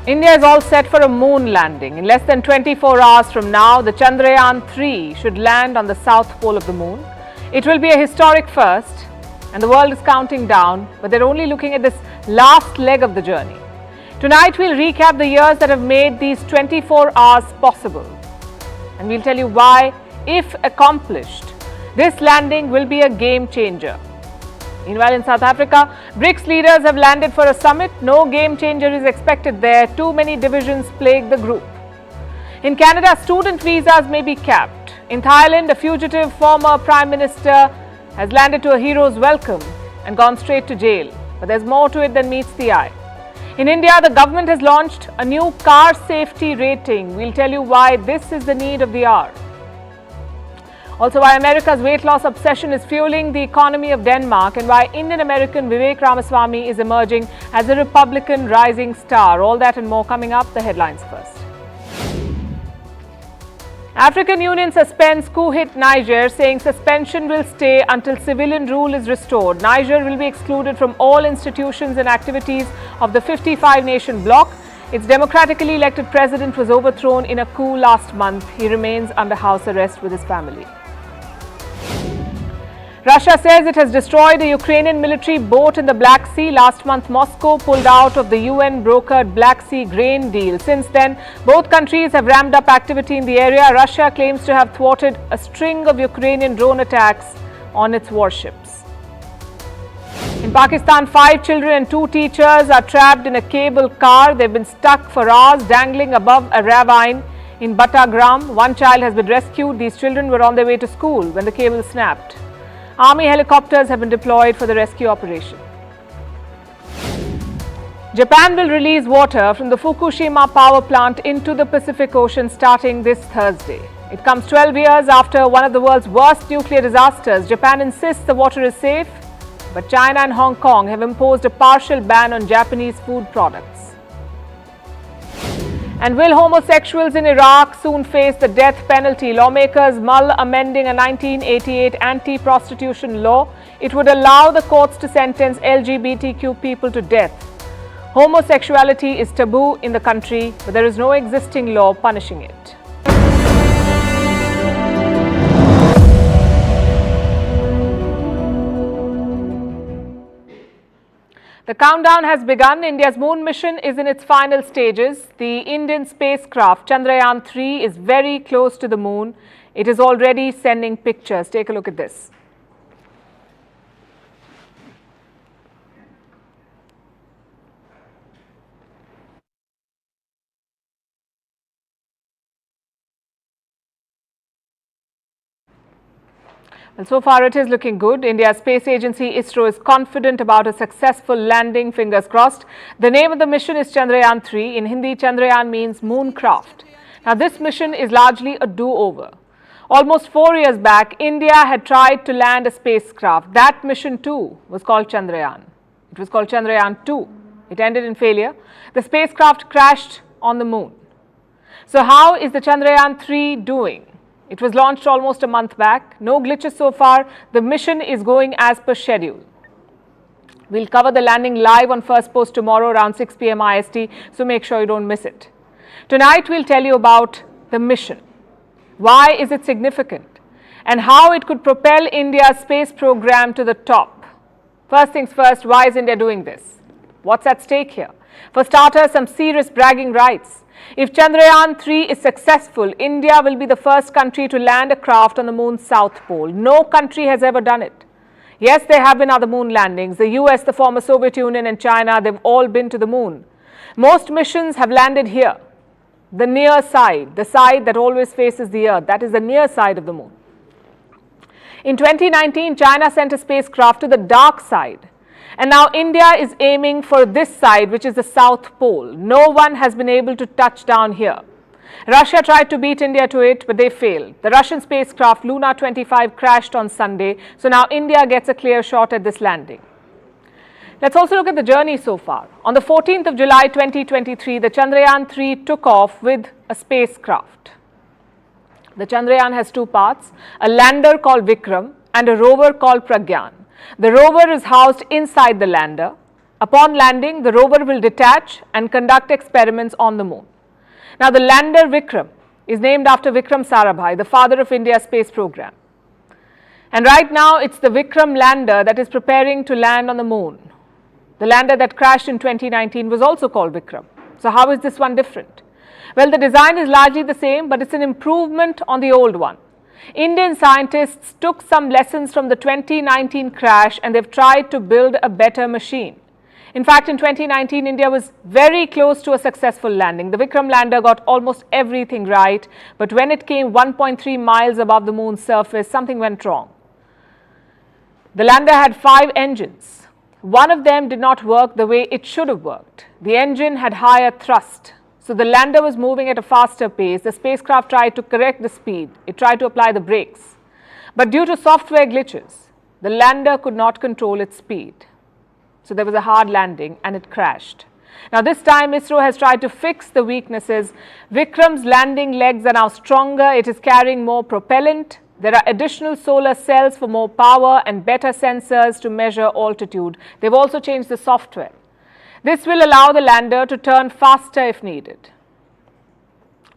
India is all set for a moon landing. In less than 24 hours from now, the Chandrayaan 3 should land on the south pole of the moon. It will be a historic first, and the world is counting down, but they're only looking at this last leg of the journey. Tonight, we'll recap the years that have made these 24 hours possible. And we'll tell you why, if accomplished, this landing will be a game changer. Meanwhile, in South Africa, BRICS leaders have landed for a summit. No game changer is expected there. Too many divisions plague the group. In Canada, student visas may be capped. In Thailand, a fugitive former Prime Minister has landed to a hero's welcome and gone straight to jail. But there's more to it than meets the eye. In India, the government has launched a new car safety rating. We'll tell you why this is the need of the hour. Also, why America's weight loss obsession is fueling the economy of Denmark, and why Indian-American Vivek Ramaswamy is emerging as a Republican rising star. All that and more coming up. The headlines first. African Union suspends coup-hit Niger, saying suspension will stay until civilian rule is restored. Niger will be excluded from all institutions and activities of the 55-nation bloc. Its democratically elected president was overthrown in a coup last month. He remains under house arrest with his family. Russia says it has destroyed a Ukrainian military boat in the Black Sea. Last month, Moscow pulled out of the UN-brokered Black Sea grain deal. Since then, both countries have ramped up activity in the area. Russia claims to have thwarted a string of Ukrainian drone attacks on its warships. In Pakistan, 5 children and 2 teachers are trapped in a cable car. They've been stuck for hours, dangling above a ravine in Battagram. One child has been rescued. These children were on their way to school when the cable snapped. Army helicopters have been deployed for the rescue operation. Japan will release water from the Fukushima power plant into the Pacific Ocean starting this Thursday. It comes 12 years after one of the world's worst nuclear disasters. Japan insists the water is safe, but China and Hong Kong have imposed a partial ban on Japanese food products. And will homosexuals in Iraq soon face the death penalty? Lawmakers mull amending a 1988 anti-prostitution law. It would allow the courts to sentence LGBTQ people to death. Homosexuality is taboo in the country, but there is no existing law punishing it. The countdown has begun. India's moon mission is in its final stages. The Indian spacecraft Chandrayaan 3 is very close to the moon. It is already sending pictures. Take a look at this. Well, so far it is looking good. India's space agency ISRO is confident about a successful landing, fingers crossed. The name of the mission is Chandrayaan 3. In Hindi, Chandrayaan means moon craft. Now, this mission is largely a do-over. Almost 4 years back, India had tried to land a spacecraft. That mission too was called Chandrayaan. It was called Chandrayaan 2. It ended in failure. The spacecraft crashed on the moon. So how is the Chandrayaan 3 doing? It was launched almost a month back. No glitches so far. The mission is going as per schedule. We'll cover the landing live on First Post tomorrow around 6 p.m. IST, so make sure you don't miss it. Tonight, we'll tell you about the mission. Why is it significant? And how it could propel India's space program to the top. First things first, why is India doing this? What's at stake here? For starters, some serious bragging rights. If Chandrayaan 3 is successful, India will be the first country to land a craft on the moon's south pole. No country has ever done it. Yes, there have been other moon landings. The US, the former Soviet Union and China, they've all been to the moon. Most missions have landed here. The near side, the side that always faces the earth, that is the near side of the moon. In 2019, China sent a spacecraft to the dark side. And now India is aiming for this side, which is the South Pole. No one has been able to touch down here. Russia tried to beat India to it, but they failed. The Russian spacecraft Luna 25 crashed on Sunday, so now India gets a clear shot at this landing. Let's also look at the journey so far. On the 14th of July 2023, the Chandrayaan 3 took off with a spacecraft. The Chandrayaan has two parts, a lander called Vikram and a rover called Pragyan. The rover is housed inside the lander. Upon landing, the rover will detach and conduct experiments on the moon. Now, the lander Vikram is named after Vikram Sarabhai, the father of India's space program. And right now, it's the Vikram lander that is preparing to land on the moon. The lander that crashed in 2019 was also called Vikram. So how is this one different? Well, the design is largely the same, but it's an improvement on the old one. Indian scientists took some lessons from the 2019 crash and they've tried to build a better machine. In fact, in 2019, India was very close to a successful landing. The Vikram lander got almost everything right, but when it came 1.3 miles above the moon's surface, something went wrong. The lander had 5 engines. One of them did not work the way it should have worked. The engine had higher thrust, so the lander was moving at a faster pace. The spacecraft tried to correct the speed. It tried to apply the brakes. But due to software glitches, the lander could not control its speed. So there was a hard landing and it crashed. Now this time ISRO has tried to fix the weaknesses. Vikram's landing legs are now stronger. It is carrying more propellant. There are additional solar cells for more power and better sensors to measure altitude. They've also changed the software. This will allow the lander to turn faster if needed.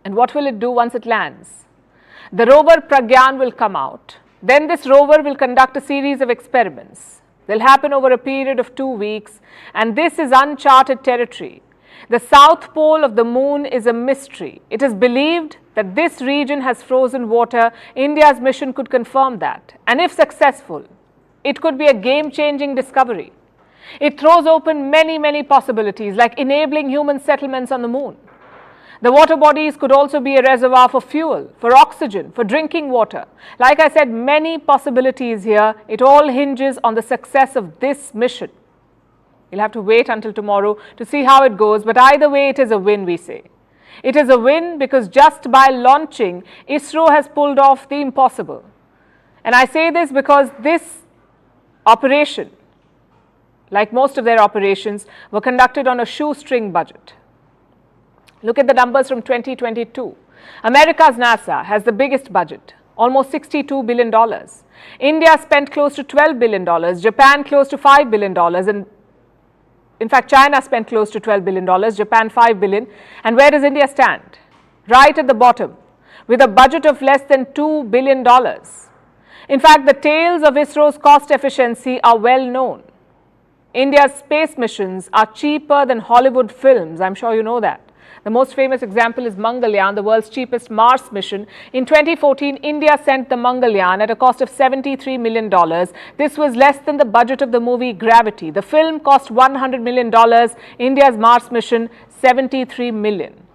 And what will it do once it lands? The rover Pragyan will come out. Then this rover will conduct a series of experiments. They'll happen over a period of 2 weeks, and this is uncharted territory. The south pole of the moon is a mystery. It is believed that this region has frozen water. India's mission could confirm that. And if successful, it could be a game-changing discovery. It throws open many possibilities, like enabling human settlements on the moon. The water bodies could also be a reservoir for fuel, for oxygen, for drinking water. Like I said, many possibilities here. It all hinges on the success of this mission. You'll have to wait until tomorrow to see how it goes, but either way, it is a win, we say. It is a win because just by launching, ISRO has pulled off the impossible. And I say this because this operation, like most of their operations, were conducted on a shoestring budget. Look at the numbers from 2022. America's NASA has the biggest budget, almost $62 billion. India spent close to $12 billion, Japan close to $5 billion, and in fact, China spent close to $12 billion, Japan $5 billion. And where does India stand? Right at the bottom, with a budget of less than $2 billion. In fact, the tales of ISRO's cost efficiency are well known. India's space missions are cheaper than Hollywood films. I'm sure you know that. The most famous example is Mangalyaan, the world's cheapest Mars mission. In 2014, India sent the Mangalyaan at a cost of $73 million. This was less than the budget of the movie Gravity. The film cost $100 million. India's Mars mission, $73 million.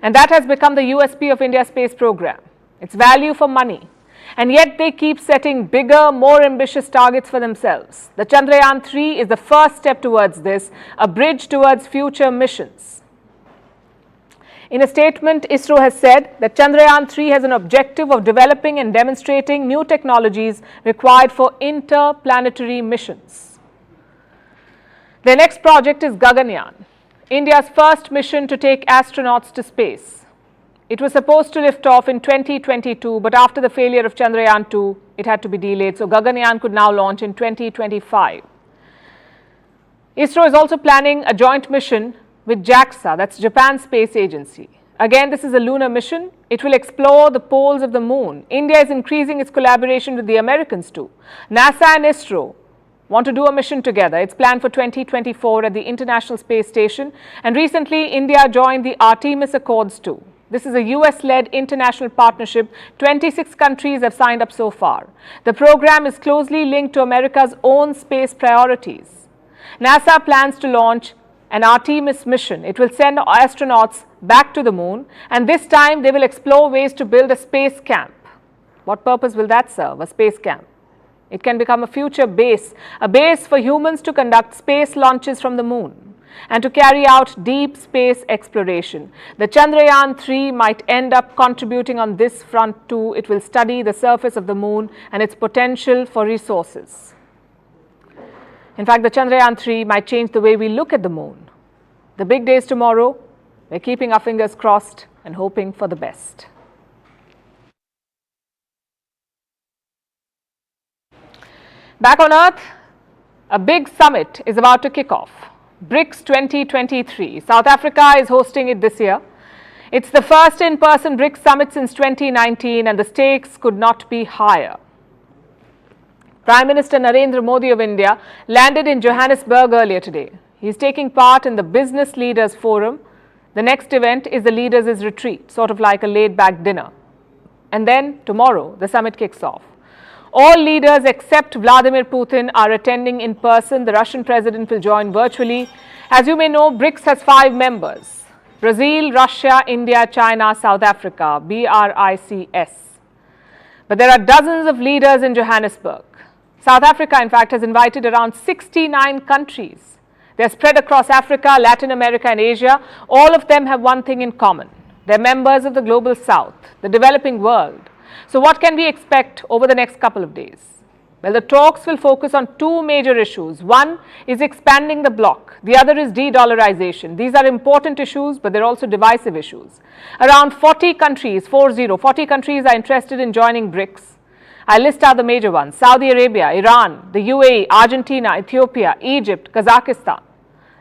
And that has become the USP of India's space program. It's value for money. And yet they keep setting bigger, more ambitious targets for themselves. The Chandrayaan 3 is the first step towards this, a bridge towards future missions. In a statement, ISRO has said that Chandrayaan 3 has an objective of developing and demonstrating new technologies required for interplanetary missions. Their next project is Gaganyaan, India's first mission to take astronauts to space. It was supposed to lift off in 2022, but after the failure of Chandrayaan 2, it had to be delayed, so Gaganyaan could now launch in 2025. ISRO is also planning a joint mission with JAXA, that's Japan's space agency. Again, this is a lunar mission. It will explore the poles of the moon. India is increasing its collaboration with the Americans too. NASA and ISRO want to do a mission together. It's planned for 2024 at the International Space Station. And recently, India joined the Artemis Accords too. This is a US-led international partnership. 26 countries have signed up so far. The program is closely linked to America's own space priorities. NASA plans to launch an Artemis mission. It will send astronauts back to the moon, and this time they will explore ways to build a space camp. What purpose will that serve, a space camp? It can become a future base, a base for humans to conduct space launches from the moon and to carry out deep space exploration. The Chandrayaan 3 might end up contributing on this front too. It will study the surface of the moon and its potential for resources. In fact, the Chandrayaan 3 might change the way we look at the moon. The big day is tomorrow. We're keeping our fingers crossed and hoping for the best. Back on Earth, a big summit is about to kick off. BRICS 2023. South Africa is hosting it this year. It's the first in-person BRICS Summit since 2019 and the stakes could not be higher. Prime Minister Narendra Modi of India landed in Johannesburg earlier today. He's taking part in the Business Leaders Forum. The next event is the Leaders' Retreat, sort of like a laid-back dinner. And then tomorrow, the summit kicks off. All leaders except Vladimir Putin are attending in person. The Russian president will join virtually. As you may know, BRICS has 5 members: Brazil, Russia, India, China, South Africa, BRICS. But there are dozens of leaders in Johannesburg. South Africa, in fact, has invited around 69 countries. They are spread across Africa, Latin America and Asia. All of them have one thing in common. They are members of the Global South, the developing world. So what can we expect over the next couple of days? Well, the talks will focus on 2 major issues. One is expanding the bloc. The other is de-dollarization. These are important issues, but they're also divisive issues. Around 40 countries, 40 countries are interested in joining BRICS. I list out the major ones: Saudi Arabia, Iran, the UAE, Argentina, Ethiopia, Egypt, Kazakhstan.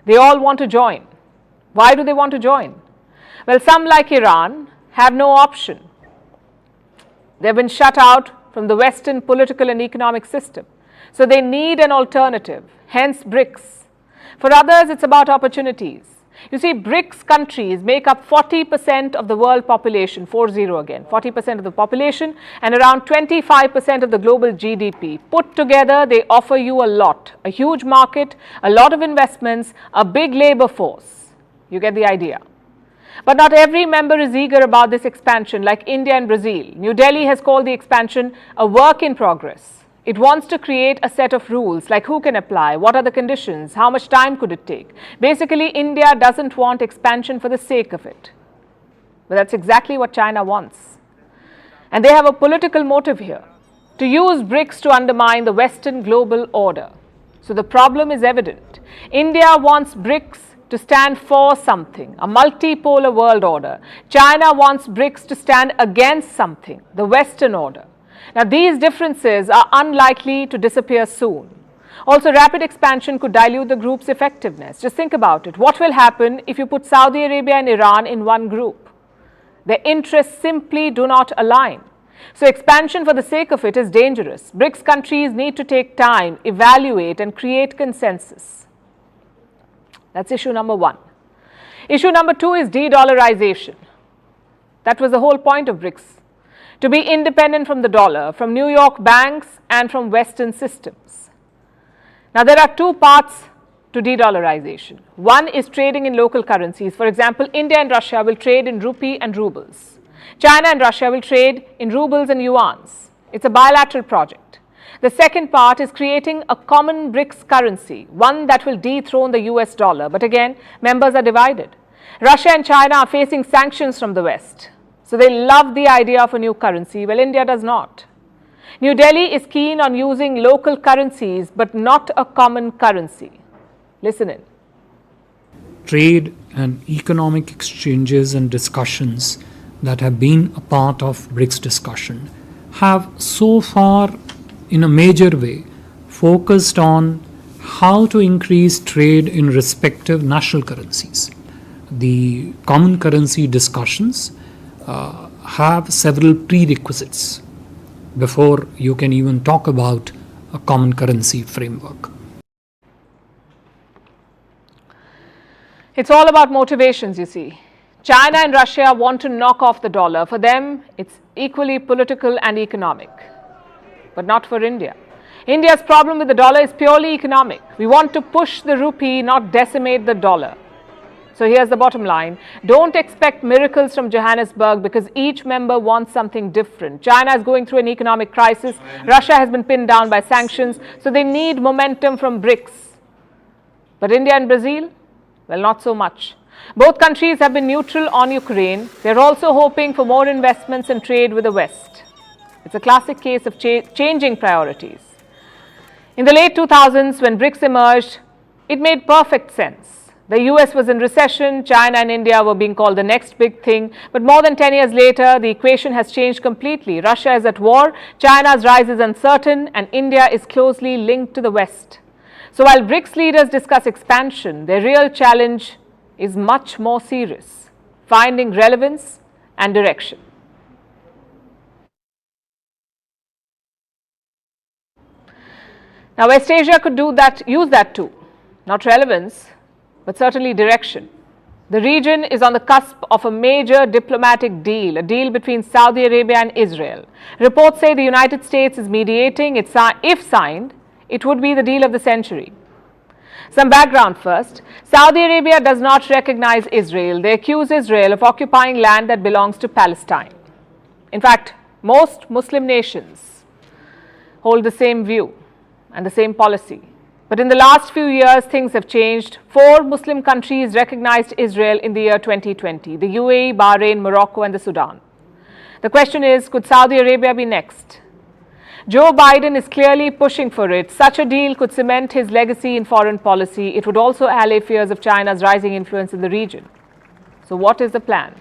They all want to join. Why do they want to join? Well, some, like Iran, have no option. They've been shut out from the Western political and economic system. So they need an alternative, hence BRICS. For others, it's about opportunities. You see, BRICS countries make up 40% of the world population, 40 again, 40% of the population and around 25% of the global GDP. Put together, they offer you a lot, a huge market, a lot of investments, a big labor force. You get the idea. But not every member is eager about this expansion, like India and Brazil. New Delhi has called the expansion a work in progress. It wants to create a set of rules, like who can apply, what are the conditions, how much time could it take. Basically, India doesn't want expansion for the sake of it. But that's exactly what China wants. And they have a political motive here, to use BRICS to undermine the Western global order. So the problem is evident. India wants BRICS to stand for something, a multipolar world order. China wants BRICS to stand against something, the Western order. Now, these differences are unlikely to disappear soon. Also, rapid expansion could dilute the group's effectiveness. Just think about it. What will happen if you put Saudi Arabia and Iran in one group? Their interests simply do not align. So, expansion for the sake of it is dangerous. BRICS countries need to take time, evaluate and create consensus. That's issue number 1. Issue number 2 is de-dollarization. That was the whole point of BRICS. To be independent from the dollar, from New York banks and from Western systems. Now, there are 2 parts to de-dollarization. One is trading in local currencies. For example, India and Russia will trade in rupee and rubles. China and Russia will trade in rubles and yuans. It's a bilateral project. The second part is creating a common BRICS currency, one that will dethrone the US dollar. But again, members are divided. Russia and China are facing sanctions from the West. So they love the idea of a new currency. Well, India does not. New Delhi is keen on using local currencies, but not a common currency. Listen in. Trade and economic exchanges and discussions that have been a part of BRICS discussion have so far, in a major way, focused on how to increase trade in respective national currencies. The common currency discussions have several prerequisites before you can even talk about a common currency framework. It's all about motivations, you see. China and Russia want to knock off the dollar. For them, it's equally political and economic, but not for India. India's problem with the dollar is purely economic. We want to push the rupee, not decimate the dollar. So here's the bottom line. Don't expect miracles from Johannesburg because each member wants something different. China is going through an economic crisis. Russia has been pinned down by sanctions. So they need momentum from BRICS. But India and Brazil? Well, not so much. Both countries have been neutral on Ukraine. They're also hoping for more investments and trade with the West. It's a classic case of changing priorities. In the late 2000s, when BRICS emerged, it made perfect sense. The US was in recession, China and India were being called the next big thing, but more than 10 years later, the equation has changed completely. Russia is at war, China's rise is uncertain, and India is closely linked to the West. So while BRICS leaders discuss expansion, their real challenge is much more serious: finding relevance and direction. Now, West Asia could use that too, not relevance, but certainly direction. The region is on the cusp of a major diplomatic deal, a deal between Saudi Arabia and Israel. Reports say the United States is mediating. If signed, it would be the deal of the century. Some background first. Saudi Arabia does not recognize Israel. They accuse Israel of occupying land that belongs to Palestine. In fact, most Muslim nations hold the same view and the same policy. But in the last few years, things have changed. 4 Muslim countries recognized Israel in the year 2020: the UAE, Bahrain, Morocco, and the Sudan. The question is, could Saudi Arabia be next? Joe Biden is clearly pushing for it. Such a deal could cement his legacy in foreign policy. It would also allay fears of China's rising influence in the region. So what is the plan?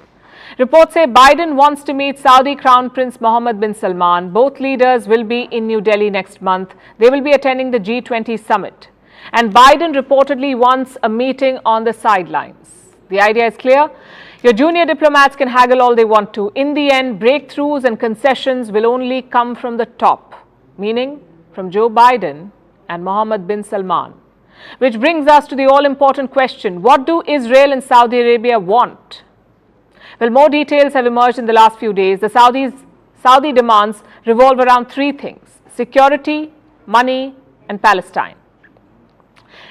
Reports say Biden wants to meet Saudi Crown Prince Mohammed bin Salman. Both leaders will be in New Delhi next month. They will be attending the G20 summit. And Biden reportedly wants a meeting on the sidelines. The idea is clear. Your junior diplomats can haggle all they want to. In the end, breakthroughs and concessions will only come from the top, meaning from Joe Biden and Mohammed bin Salman. Which brings us to the all-important question: what do Israel and Saudi Arabia want? Well, more details have emerged in the last few days. The Saudi demands revolve around 3 things: security, money, and Palestine.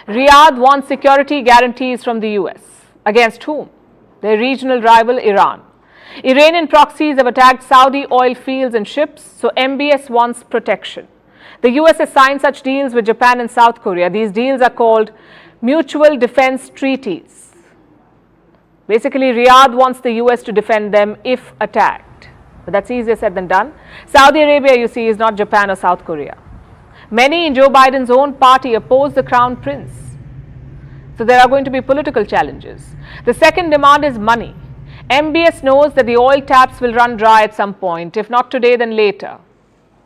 Riyadh wants security guarantees from the US. Against whom? Their regional rival, Iran. Iranian proxies have attacked Saudi oil fields and ships, so MBS wants protection. The US has signed such deals with Japan and South Korea. These deals are called mutual defense treaties. Basically, Riyadh wants the US to defend them if attacked. But that's easier said than done. Saudi Arabia, you see, is not Japan or South Korea. Many in Joe Biden's own party oppose the Crown Prince. So there are going to be political challenges. The second demand is money. MBS knows that the oil taps will run dry at some point, if not today, then later.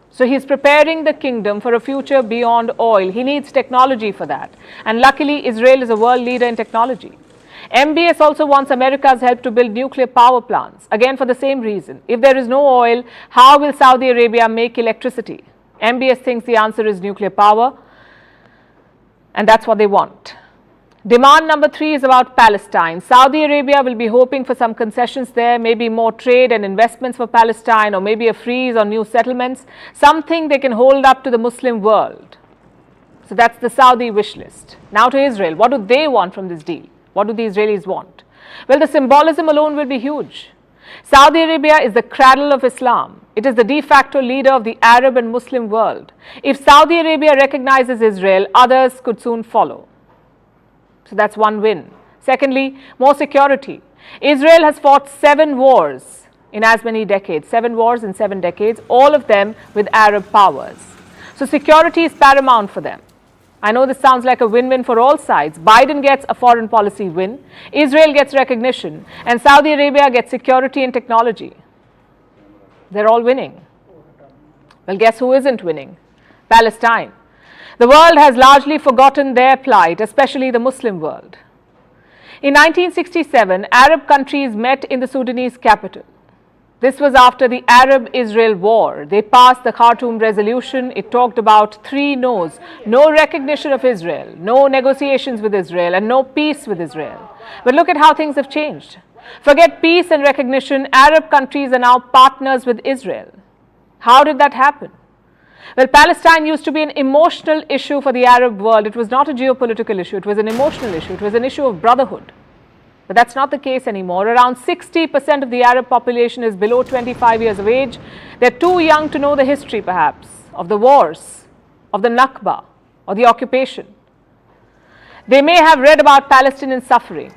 So he's preparing the kingdom for a future beyond oil. He needs technology for that. And luckily, Israel is a world leader in technology. MBS also wants America's help to build nuclear power plants, again for the same reason. If there is no oil, how will Saudi Arabia make electricity? MBS thinks the answer is nuclear power, and that's what they want. Demand number 3 is about Palestine. Saudi Arabia will be hoping for some concessions there, maybe more trade and investments for Palestine, or maybe a freeze on new settlements, something they can hold up to the Muslim world. So that's the Saudi wish list. Now to Israel. What do they want from this deal? What do the Israelis want? Well, the symbolism alone will be huge. Saudi Arabia is the cradle of Islam. It is the de facto leader of the Arab and Muslim world. If Saudi Arabia recognizes Israel, others could soon follow. So that's one win. Secondly, more security. Israel has fought 7 wars in as many decades, 7 wars in 7 decades, all of them with Arab powers. So security is paramount for them. I know this sounds like a win-win for all sides. Biden gets a foreign policy win, Israel gets recognition, and Saudi Arabia gets security and technology. They're all winning. Well, guess who isn't winning? Palestine. The world has largely forgotten their plight, especially the Muslim world. In 1967, Arab countries met in the Sudanese capital. This was after the Arab-Israel war. They passed the Khartoum resolution. It talked about 3 no's: no recognition of Israel, no negotiations with Israel, and no peace with Israel. But look at how things have changed. Forget peace and recognition. Arab countries are now partners with Israel. How did that happen? Well, Palestine used to be an emotional issue for the Arab world. It was not a geopolitical issue. It was an emotional issue. It was an issue of brotherhood. But that's not the case anymore. Around 60% of the Arab population is below 25 years of age. They're too young to know the history, perhaps, of the wars, of the Nakba, or the occupation. They may have read about Palestinian suffering,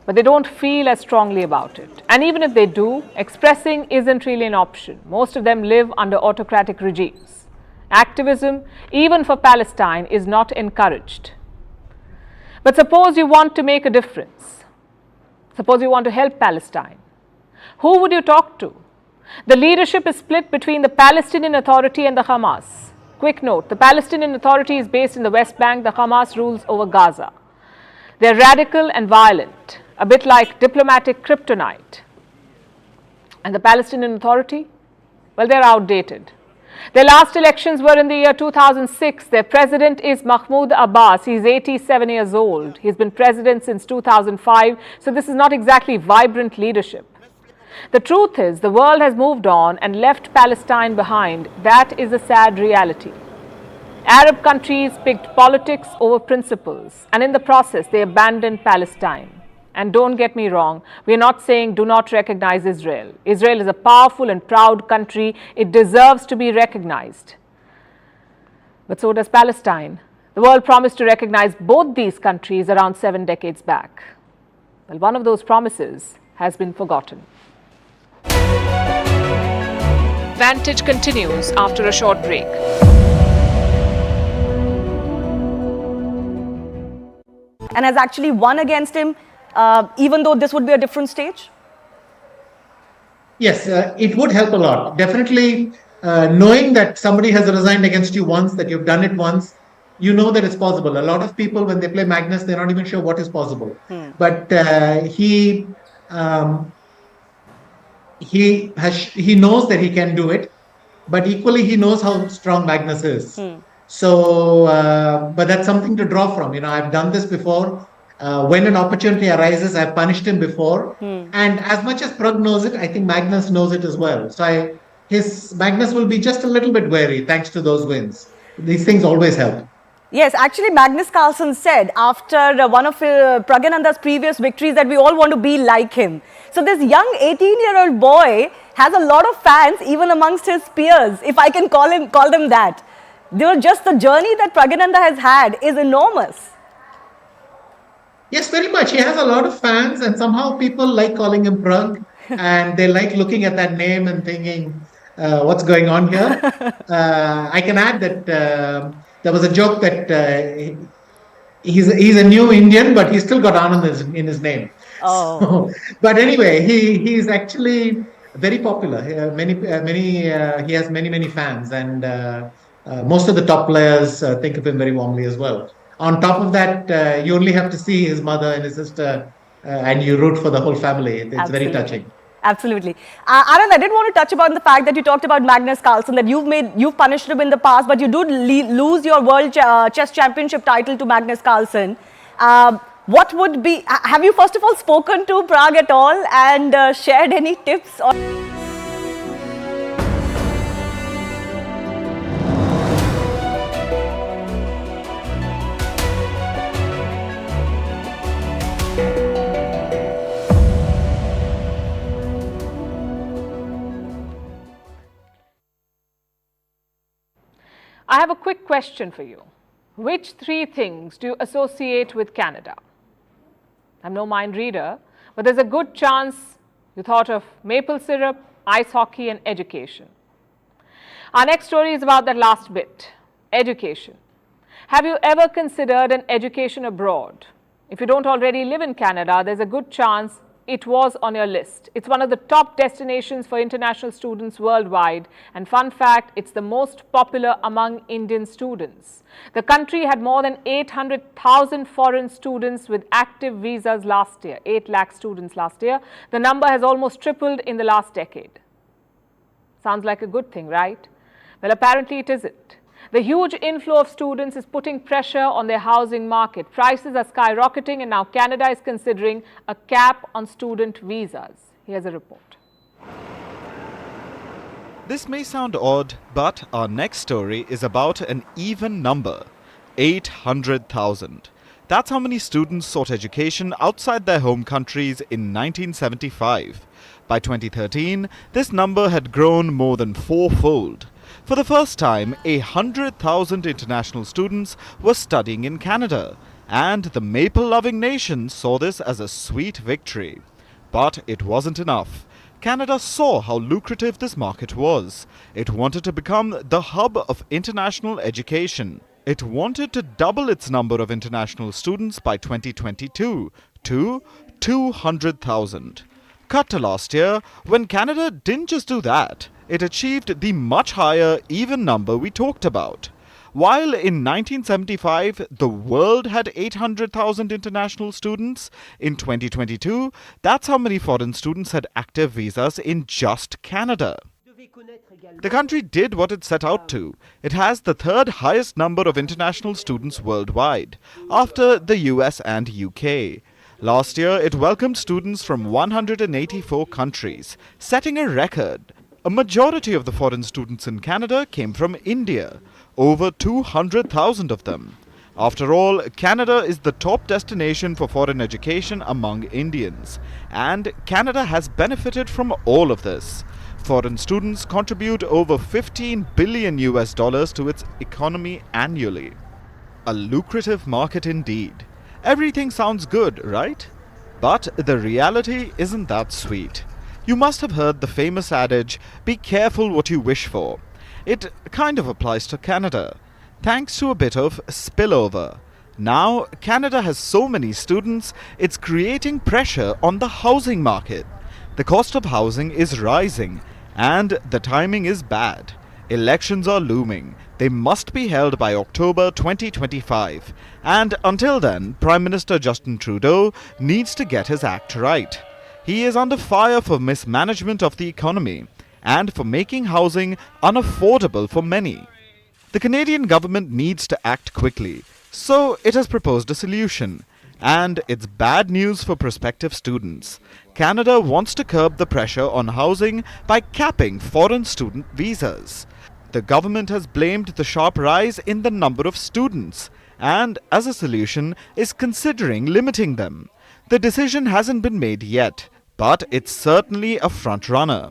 but they don't feel as strongly about it. And even if they do, expressing isn't really an option. Most of them live under autocratic regimes. Activism, even for Palestine, is not encouraged. But suppose you want to make a difference. Suppose you want to help Palestine. Who would you talk to? The leadership is split between the Palestinian Authority and the Hamas. Quick note, the Palestinian Authority is based in the West Bank, the Hamas rules over Gaza. They're radical and violent, a bit like diplomatic kryptonite. And the Palestinian Authority? Well, they're outdated. Their last elections were in the year 2006. Their president is Mahmoud Abbas. He's 87 years old. He's been president since 2005. So this is not exactly vibrant leadership. The truth is, the world has moved on and left Palestine behind. That is a sad reality. Arab countries picked politics over principles, and in the process, they abandoned Palestine. And don't get me wrong, we are not saying do not recognize Israel. Israel is a powerful and proud country. It deserves to be recognized. But so does Palestine. The world promised to recognize both these countries around 7 decades back. Well, one of those promises has been forgotten. Vantage continues after a short break. And has actually won against him, even though this would be a different stage? Yes, it would help a lot. Definitely, knowing that somebody has resigned against you once, that you've done it once, you know that it's possible. A lot of people, when they play Magnus, they're not even sure what is possible. But he knows that he can do it, but equally he knows how strong Magnus is. So, but that's something to draw from. You know, I've done this before. When an opportunity arises, I've punished him before. And as much as Prag knows it, I think Magnus knows it as well. So his Magnus will be just a little bit wary thanks to those wins. These things always help. Yes, actually Magnus Carlsen said after one of Pragananda's previous victories that we all want to be like him. So this young 18-year-old boy has a lot of fans even amongst his peers, if I can call them that. Just the journey that Pragananda has had is enormous. Yes, very much. He has a lot of fans, and somehow people like calling him Prag, and they like looking at that name and thinking, what's going on here? I can add that there was a joke that he's a new Indian, but he's still got Anand in his name. Oh. So, but anyway, he's actually very popular. He has many fans, and most of the top players think of him very warmly as well. On top of that, you only have to see his mother and his sister, and you root for the whole family. It's Absolutely. very touching. Absolutely. Anand, I did want to touch upon the fact that you talked about Magnus Carlsen, that you've punished him in the past, but you did lose your World Chess Championship title to Magnus Carlsen. What would be, have you first of all spoken to Prag at all and shared any tips? I have a quick question for you. Which 3 things do you associate with Canada? I'm no mind reader, but there's a good chance you thought of maple syrup, ice hockey, and education. Our next story is about that last bit, education. Have you ever considered an education abroad? If you don't already live in Canada, there's a good chance it was on your list. It's one of the top destinations for international students worldwide. And fun fact, it's the most popular among Indian students. The country had more than 800,000 foreign students with active visas last year, 8 lakh students last year. The number has almost tripled in the last decade. Sounds like a good thing, right? Well, apparently it isn't. The huge inflow of students is putting pressure on their housing market. Prices are skyrocketing, and now Canada is considering a cap on student visas. Here's a report. This may sound odd, but our next story is about an even number, 800,000. That's how many students sought education outside their home countries in 1975. By 2013, this number had grown more than 4-fold. For the first time, 100,000 international students were studying in Canada, and the maple-loving nation saw this as a sweet victory. But it wasn't enough. Canada saw how lucrative this market was. It wanted to become the hub of international education. It wanted to double its number of international students by 2022 to 200,000. Cut to last year, when Canada didn't just do that, it achieved the much higher even number we talked about. While in 1975, the world had 800,000 international students, in 2022, that's how many foreign students had active visas in just Canada. The country did what it set out to. It has the third highest number of international students worldwide, after the US and UK. Last year, it welcomed students from 184 countries, setting a record. A majority of the foreign students in Canada came from India, over 200,000 of them. After all, Canada is the top destination for foreign education among Indians, and Canada has benefited from all of this. Foreign students contribute over $15 billion to its economy annually. A lucrative market indeed. Everything sounds good, right? But the reality isn't that sweet. You must have heard the famous adage, "Be careful what you wish for." It kind of applies to Canada, thanks to a bit of spillover. Now, Canada has so many students, it's creating pressure on the housing market. The cost of housing is rising, and the timing is bad. Elections are looming. They must be held by October 2025. And until then, Prime Minister Justin Trudeau needs to get his act right. He is under fire for mismanagement of the economy and for making housing unaffordable for many. The Canadian government needs to act quickly, so it has proposed a solution. And it's bad news for prospective students. Canada wants to curb the pressure on housing by capping foreign student visas. The government has blamed the sharp rise in the number of students and, as a solution, is considering limiting them. The decision hasn't been made yet, but it's certainly a front-runner.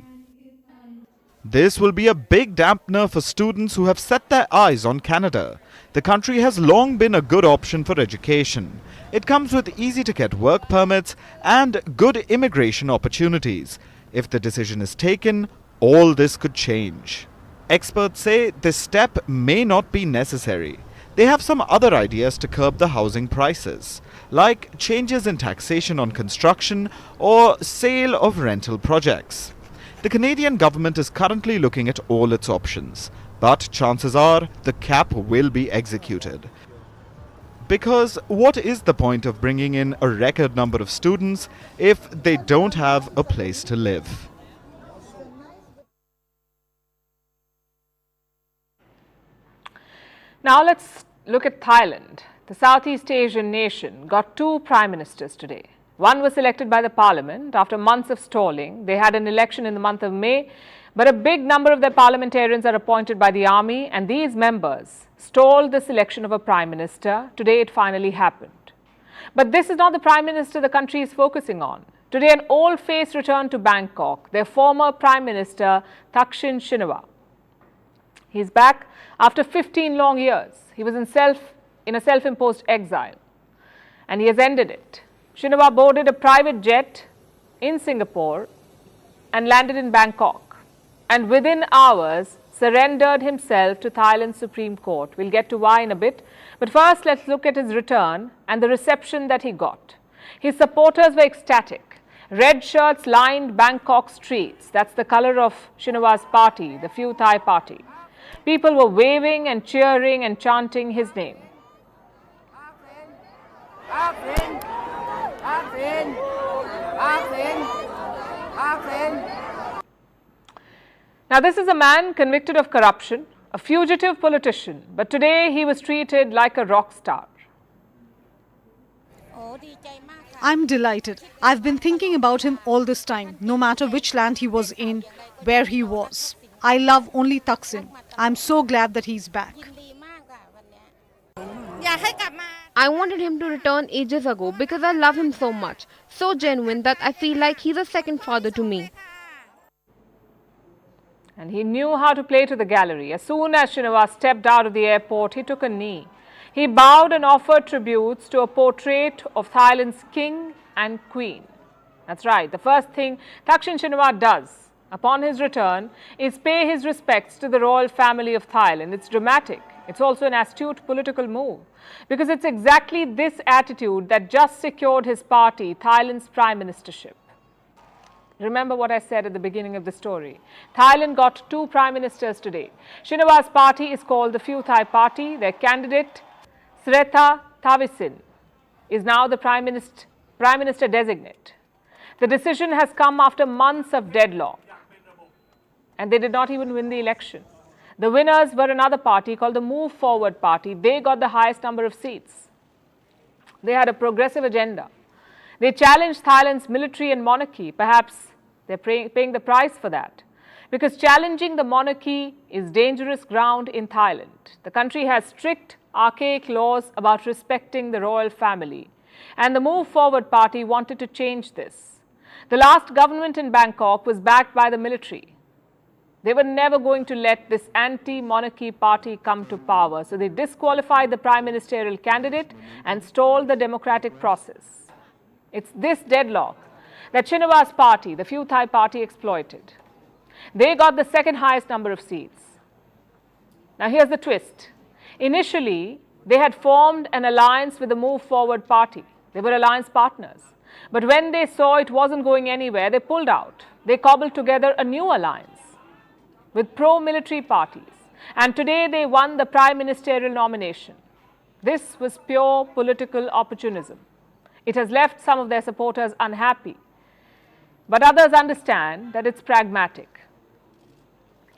This will be a big dampener for students who have set their eyes on Canada. The country has long been a good option for education. It comes with easy-to-get work permits and good immigration opportunities. If the decision is taken, all this could change. Experts say this step may not be necessary. They have some other ideas to curb the housing prices, like changes in taxation on construction or sale of rental projects. The Canadian government is currently looking at all its options, but chances are the cap will be executed. Because what is the point of bringing in a record number of students if they don't have a place to live? Now let's look at Thailand. The Southeast Asian nation got two prime ministers today. One was elected by the parliament after months of stalling. They had an election in the month of May, but a big number of their parliamentarians are appointed by the army, and these members stalled the selection of a prime minister. Today it finally happened. But this is not the prime minister the country is focusing on. Today an old face returned to Bangkok, their former prime minister Thaksin Shinawatra. He's back after 15 long years. He was in a self-imposed exile, and he has ended it. Shinawatra boarded a private jet in Singapore and landed in Bangkok, and within hours surrendered himself to Thailand's Supreme Court. We'll get to why in a bit, but first let's look at his return and the reception that he got. His supporters were ecstatic. Red shirts lined Bangkok streets. That's the color of Shinawatra's party, the Pheu Thai party. People were waving and cheering and chanting his name. Now, this is a man convicted of corruption, a fugitive politician, but today he was treated like a rock star. I'm delighted. I've been thinking about him all this time, no matter which land he was in, where he was. I love only Thaksin. I'm so glad that he's back. I wanted him to return ages ago because I love him so much, so genuine that I feel like he's a second father to me. And he knew how to play to the gallery. As soon as Shinawatra stepped out of the airport, he took a knee. He bowed and offered tributes to a portrait of Thailand's king and queen. That's right. The first thing Thaksin Shinawatra does upon his return is pay his respects to the royal family of Thailand. It's dramatic. It's also an astute political move because it's exactly this attitude that just secured his party Thailand's prime ministership. Remember what I said at the beginning of the story. Thailand got 2 prime ministers today. Shinawatra's party is called the Pheu Thai Party. Their candidate, Srettha Thavisin, is now the prime minister designate. The decision has come after months of deadlock, and they did not even win the election. The winners were another party called the Move Forward Party. They got the highest number of seats. They had a progressive agenda. They challenged Thailand's military and monarchy. Perhaps they're paying the price for that, because challenging the monarchy is dangerous ground in Thailand. The country has strict, archaic laws about respecting the royal family, and the Move Forward Party wanted to change this. The last government in Bangkok was backed by the military. They were never going to let this anti-monarchy party come to power, so they disqualified the prime ministerial candidate and stalled the democratic process. It's this deadlock that Shinawatra's party, the Pheu Thai Party, exploited. They got the second highest number of seats. Now here's the twist. Initially, they had formed an alliance with the Move Forward Party. They were alliance partners. But when they saw it wasn't going anywhere, they pulled out. They cobbled together a new alliance with pro-military parties. And today they won the prime ministerial nomination. This was pure political opportunism. It has left some of their supporters unhappy. But others understand that it's pragmatic.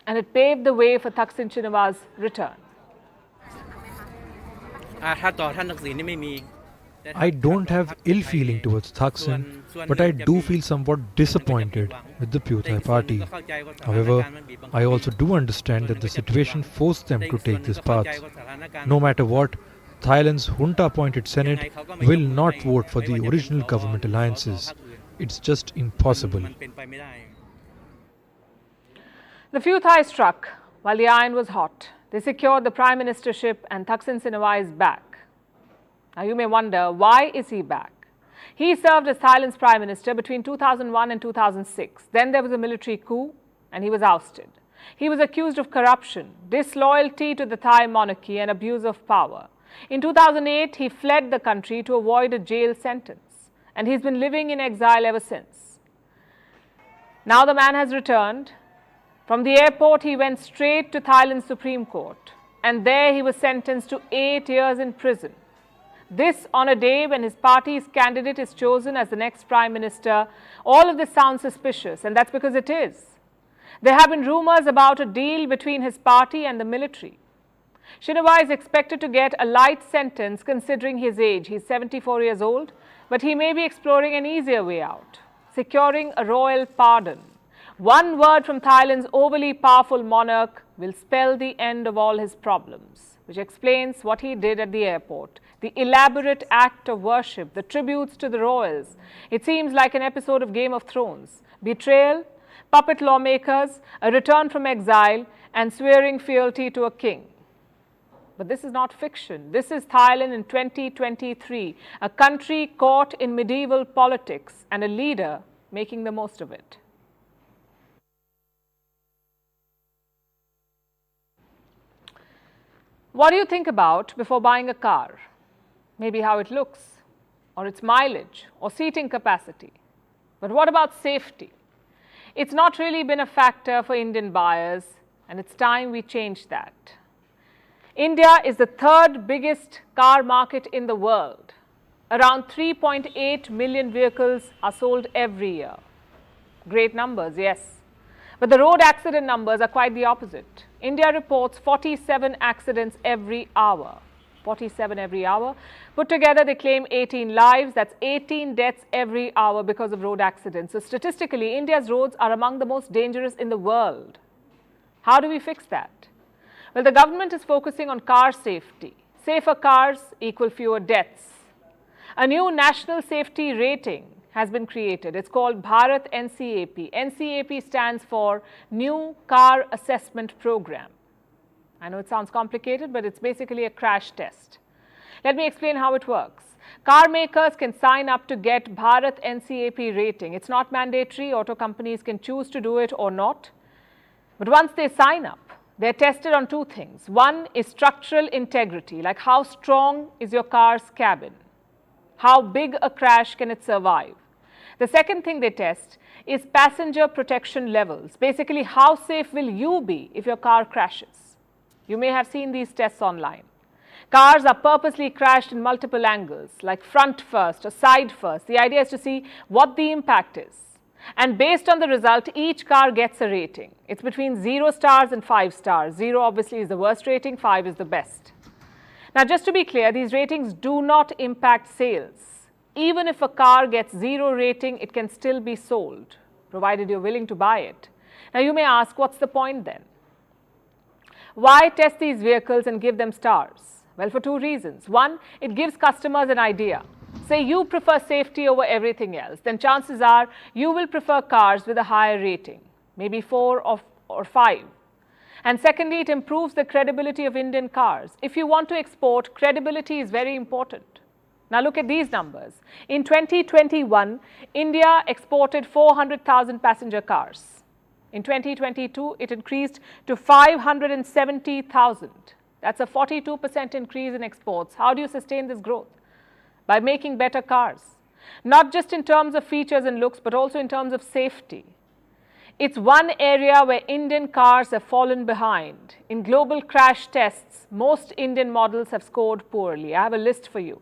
And it paved the way for Thaksin Shinawatра's return. I don't have ill feeling towards Thaksin, but I do feel somewhat disappointed with the Pheu Thai Party. However, I also do understand that the situation forced them to take this path. No matter what, Thailand's junta-appointed Senate will not vote for the original government alliances. It's just impossible. The Pheu Thai struck while the iron was hot. They secured the prime ministership and Thaksin Shinawatra is back. Now you may wonder, why is he back? He served as Thailand's prime minister between 2001 and 2006. Then there was a military coup and he was ousted. He was accused of corruption, disloyalty to the Thai monarchy and abuse of power. In 2008, he fled the country to avoid a jail sentence, and he's been living in exile ever since. Now the man has returned. From the airport, he went straight to Thailand's Supreme Court, and there he was sentenced to 8 years in prison. This on a day when his party's candidate is chosen as the next prime minister. All of this sounds suspicious, and that's because it is. There have been rumors about a deal between his party and the military. Shinawatra is expected to get a light sentence considering his age. He's 74 years old, but he may be exploring an easier way out, securing a royal pardon. One word from Thailand's overly powerful monarch will spell the end of all his problems, which explains what he did at the airport, the elaborate act of worship, the tributes to the royals. It seems like an episode of Game of Thrones. Betrayal, puppet lawmakers, a return from exile, and swearing fealty to a king. But this is not fiction. This is Thailand in 2023, a country caught in medieval politics and a leader making the most of it. What do you think about before buying a car? Maybe how it looks, or its mileage, or seating capacity. But what about safety? It's not really been a factor for Indian buyers, and it's time we change that. India is the third biggest car market in the world. Around 3.8 million vehicles are sold every year. Great numbers, yes. But the road accident numbers are quite the opposite. India reports 47 accidents every hour. 47 every hour. Put together, they claim 18 lives. That's 18 deaths every hour because of road accidents. So statistically, India's roads are among the most dangerous in the world. How do we fix that? Well, the government is focusing on car safety. Safer cars equal fewer deaths. A new national safety rating has been created. It's called Bharat NCAP. NCAP stands for New Car Assessment Program. I know it sounds complicated, but it's basically a crash test. Let me explain how it works. Car makers can sign up to get Bharat NCAP rating. It's not mandatory. Auto companies can choose to do it or not. But once they sign up, they're tested on two things. One is structural integrity, like how strong is your car's cabin? How big a crash can it survive? The second thing they test is passenger protection levels. Basically, how safe will you be if your car crashes? You may have seen these tests online. Cars are purposely crashed in multiple angles, like front first or side first. The idea is to see what the impact is. And based on the result, each car gets a rating. It's between 0 stars and 5 stars. 0 obviously is the worst rating, 5 is the best. Now, just to be clear, these ratings do not impact sales. Even if a car gets 0 rating, it can still be sold, provided you're willing to buy it. Now, you may ask, what's the point then? Why test these vehicles and give them stars? Well, for two reasons. One, it gives customers an idea. Say you prefer safety over everything else, then chances are you will prefer cars with a higher rating, maybe 4 or 5. And secondly, it improves the credibility of Indian cars. If you want to export, credibility is very important. Now look at these numbers. In 2021, India exported 400,000 passenger cars. In 2022, it increased to 570,000. That's a 42% increase in exports. How do you sustain this growth? By making better cars, not just in terms of features and looks, but also in terms of safety. It's one area where Indian cars have fallen behind. In global crash tests, most Indian models have scored poorly. I have a list for you.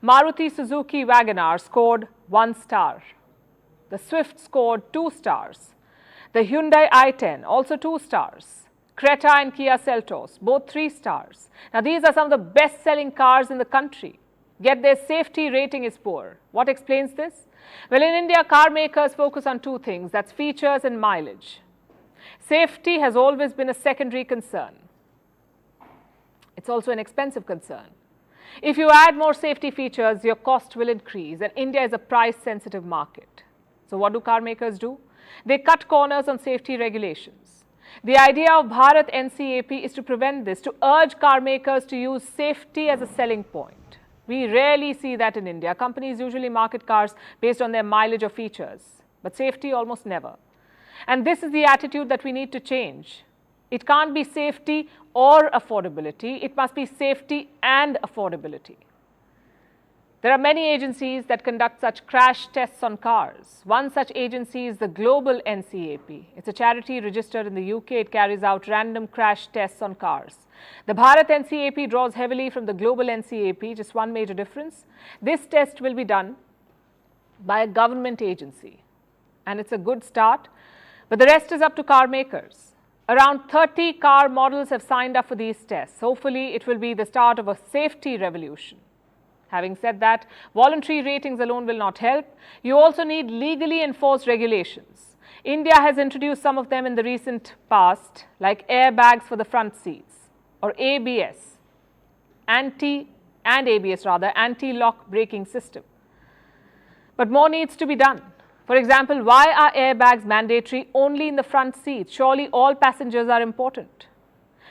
Maruti Suzuki Wagon-R scored 1 star. The Swift scored 2 stars. The Hyundai i10 also 2 stars. Creta and Kia Seltos, both 3 stars. Now these are some of the best-selling cars in the country. Yet their safety rating is poor. What explains this? Well, in India, car makers focus on two things, that's features and mileage. Safety has always been a secondary concern. It's also an expensive concern. If you add more safety features, your cost will increase, and India is a price-sensitive market. So what do car makers do? They cut corners on safety regulations. The idea of Bharat NCAP is to prevent this, to urge car makers to use safety as a selling point. We rarely see that in India. Companies usually market cars based on their mileage or features, but safety almost never. And this is the attitude that we need to change. It can't be safety or affordability. It must be safety and affordability. There are many agencies that conduct such crash tests on cars. One such agency is the Global NCAP. It's a charity registered in the UK. It carries out random crash tests on cars. The Bharat NCAP draws heavily from the Global NCAP, just one major difference. This test will be done by a government agency, and it's a good start, but the rest is up to car makers. Around 30 car models have signed up for these tests. Hopefully, it will be the start of a safety revolution. Having said that, voluntary ratings alone will not help. You also need legally enforced regulations. India has introduced some of them in the recent past, like airbags for the front seats, or ABS, anti-lock braking system. But more needs to be done. For example, why are airbags mandatory only in the front seats? Surely all passengers are important.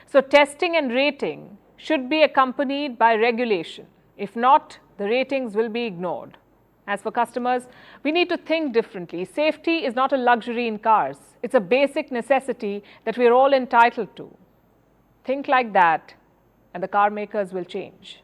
So testing and rating should be accompanied by regulation. If not, the ratings will be ignored. As for customers, we need to think differently. Safety is not a luxury in cars. It's a basic necessity that we are all entitled to. Think like that, and the car makers will change.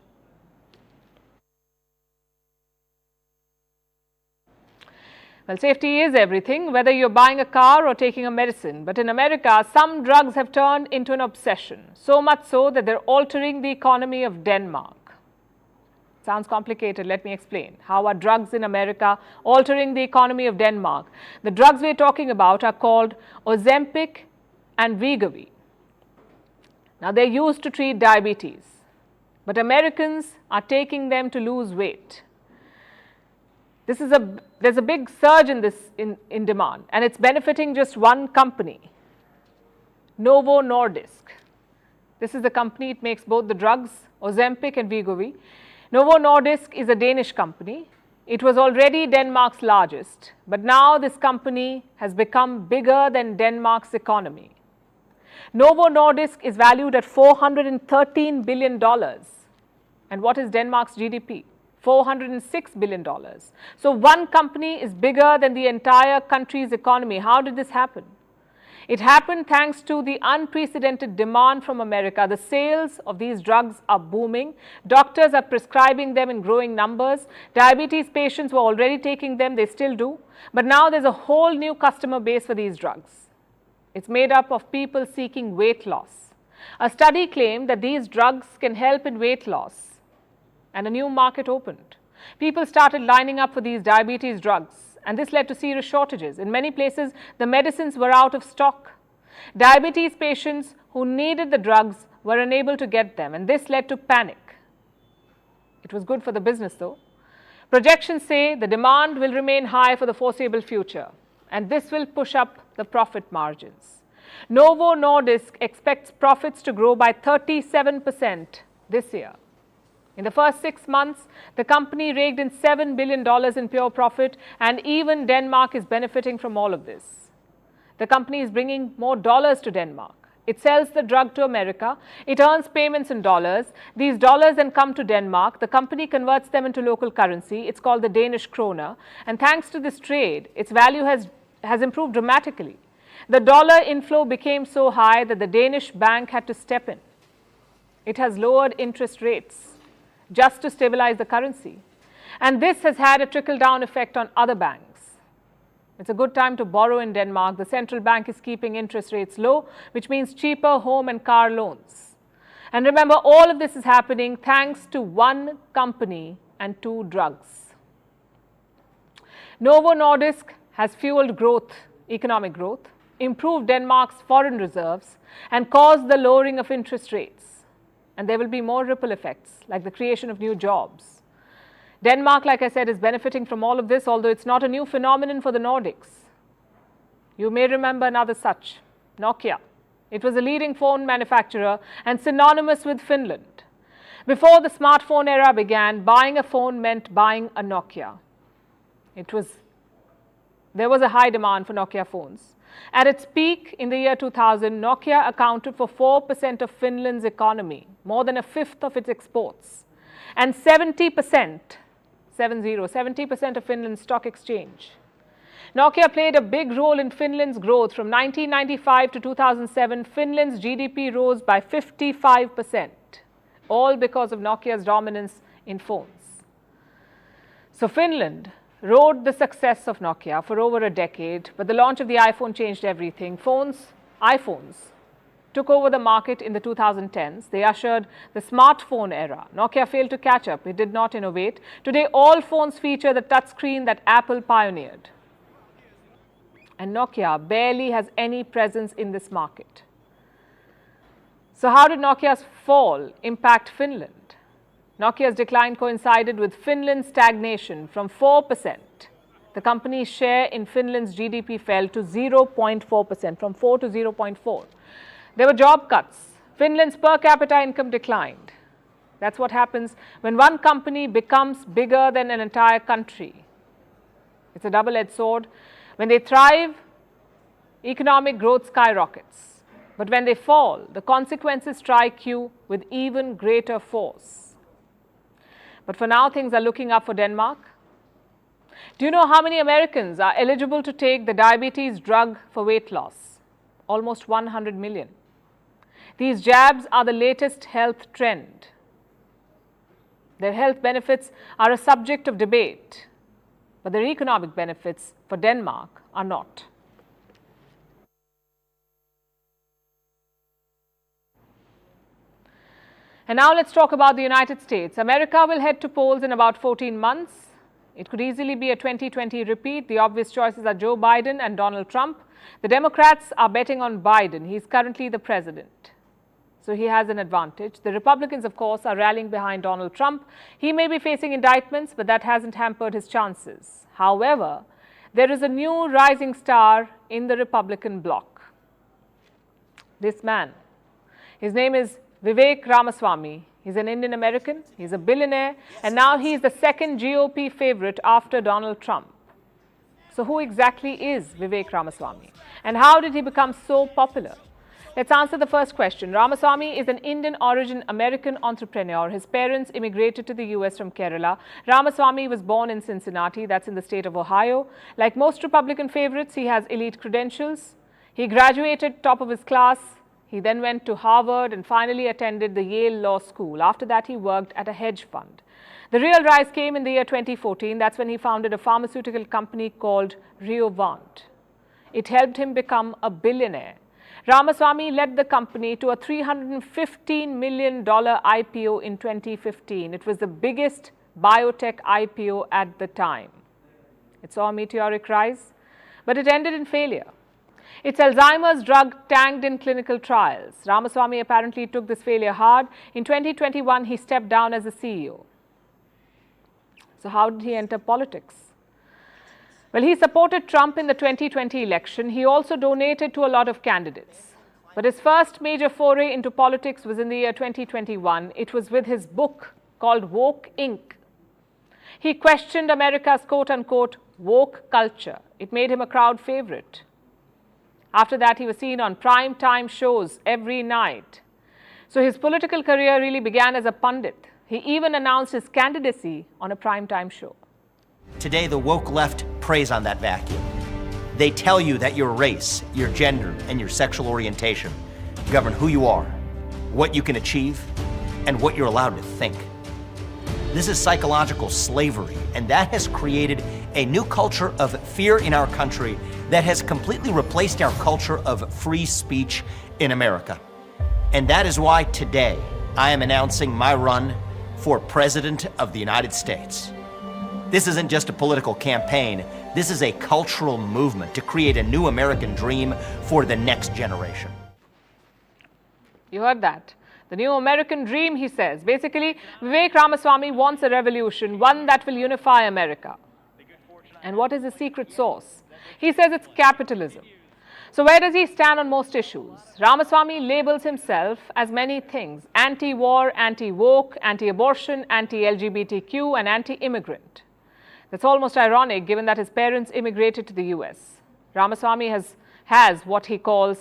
Well, safety is everything, whether you're buying a car or taking a medicine. But in America, some drugs have turned into an obsession, so much so that they're altering the economy of Denmark. Sounds complicated. Let me explain. How are drugs in America altering the economy of Denmark? The drugs we're talking about are called Ozempic and Wegovy. Now, they're used to treat diabetes, but Americans are taking them to lose weight. There's a big surge in demand, and it's benefiting just one company, Novo Nordisk. This is the company, it makes both the drugs, Ozempic and Wegovy. Novo Nordisk is a Danish company. It was already Denmark's largest, but now this company has become bigger than Denmark's economy. Novo Nordisk is valued at $413 billion. And what is Denmark's GDP? $406 billion. So one company is bigger than the entire country's economy. How did this happen? It happened thanks to the unprecedented demand from America. The sales of these drugs are booming. Doctors are prescribing them in growing numbers. Diabetes patients were already taking them, they still do. But now there's a whole new customer base for these drugs. It's made up of people seeking weight loss. A study claimed that these drugs can help in weight loss, and a new market opened. People started lining up for these diabetes drugs, and this led to serious shortages. In many places, the medicines were out of stock. Diabetes patients who needed the drugs were unable to get them, and this led to panic. It was good for the business though. Projections say the demand will remain high for the foreseeable future, and this will push up the profit margins. Novo Nordisk expects profits to grow by 37% this year. In the first 6 months, the company raked in $7 billion in pure profit, and even Denmark is benefiting from all of this. The company is bringing more dollars to Denmark. It sells the drug to America. It earns payments in dollars. These dollars then come to Denmark. The company converts them into local currency. It's called the Danish kroner. And thanks to this trade, its value has improved dramatically. The dollar inflow became so high that the Danish bank had to step in. It has lowered interest rates just to stabilize the currency. And this has had a trickle-down effect on other banks. It's a good time to borrow in Denmark. The central bank is keeping interest rates low, which means cheaper home and car loans. And remember, all of this is happening thanks to one company and two drugs. Novo Nordisk has fueled growth, economic growth, improved Denmark's foreign reserves, and caused the lowering of interest rates. And there will be more ripple effects, like the creation of new jobs. Denmark, like I said, is benefiting from all of this, although it's not a new phenomenon for the Nordics. You may remember another such, Nokia. It was a leading phone manufacturer and synonymous with Finland. Before the smartphone era began, buying a phone meant buying a Nokia. There was a high demand for Nokia phones. At its peak in the year 2000, Nokia accounted for 4% of Finland's economy, more than a fifth of its exports, and 70% of Finland's stock exchange. Nokia played a big role in Finland's growth. From 1995 to 2007, Finland's GDP rose by 55%, all because of Nokia's dominance in phones. So Finland rode the success of Nokia for over a decade, but the launch of the iPhone changed everything. iPhones took over the market in the 2010s. They ushered the smartphone era. Nokia failed to catch up. It did not innovate. Today, all phones feature the touchscreen that Apple pioneered. And Nokia barely has any presence in this market. So how did Nokia's fall impact Finland? Nokia's decline coincided with Finland's stagnation from 4%. The company's share in Finland's GDP fell to 0.4%, from 4 to 0.4. There were job cuts. Finland's per capita income declined. That's what happens when one company becomes bigger than an entire country. It's a double-edged sword. When they thrive, economic growth skyrockets. But when they fall, the consequences strike you with even greater force. But for now, things are looking up for Denmark. Do you know how many Americans are eligible to take the diabetes drug for weight loss? Almost 100 million. These jabs are the latest health trend. Their health benefits are a subject of debate, but their economic benefits for Denmark are not. And now let's talk about the United States. America will head to polls in about 14 months. It could easily be a 2020 repeat. The obvious choices are Joe Biden and Donald Trump. The Democrats are betting on Biden. He's currently the president, so he has an advantage. The Republicans, of course, are rallying behind Donald Trump. He may be facing indictments, but that hasn't hampered his chances. However, there is a new rising star in the Republican bloc. This man, his name is Vivek Ramaswamy. He's an Indian American, he's a billionaire, and now he's the second GOP favorite after Donald Trump. So who exactly is Vivek Ramaswamy? And how did he become so popular? Let's answer the first question. Ramaswamy is an Indian origin American entrepreneur. His parents immigrated to the US from Kerala. Ramaswamy was born in Cincinnati, that's in the state of Ohio. Like most Republican favorites, he has elite credentials. He graduated top of his class. He then went to Harvard and finally attended the Yale Law School. After that, he worked at a hedge fund. The real rise came in the year 2014. That's when he founded a pharmaceutical company called Riovant. It helped him become a billionaire. Ramaswamy led the company to a $315 million IPO in 2015. It was the biggest biotech IPO at the time. It saw a meteoric rise, but it ended in failure. Its Alzheimer's drug tanked in clinical trials. Ramaswamy apparently took this failure hard. In 2021, he stepped down as the CEO. So how did he enter politics? Well, he supported Trump in the 2020 election. He also donated to a lot of candidates. But his first major foray into politics was in the year 2021. It was with his book called Woke Inc. He questioned America's quote-unquote woke culture. It made him a crowd favorite. After that, he was seen on prime time shows every night. So his political career really began as a pundit. He even announced his candidacy on a prime time show. Today, the woke left preys on that vacuum. They tell you that your race, your gender, and your sexual orientation govern who you are, what you can achieve, and what you're allowed to think. This is psychological slavery, and that has created a new culture of fear in our country that has completely replaced our culture of free speech in America. And that is why today I am announcing my run for President of the United States. This isn't just a political campaign. This is a cultural movement to create a new American dream for the next generation. You heard that. The new American dream, he says. Basically, Vivek Ramaswamy wants a revolution, one that will unify America. And what is the secret sauce? He says it's capitalism. So where does he stand on most issues? Ramaswamy labels himself as many things: anti-war, anti-woke, anti-abortion, anti-LGBTQ, and anti-immigrant. That's almost ironic given that his parents immigrated to the US. Ramaswamy has what he calls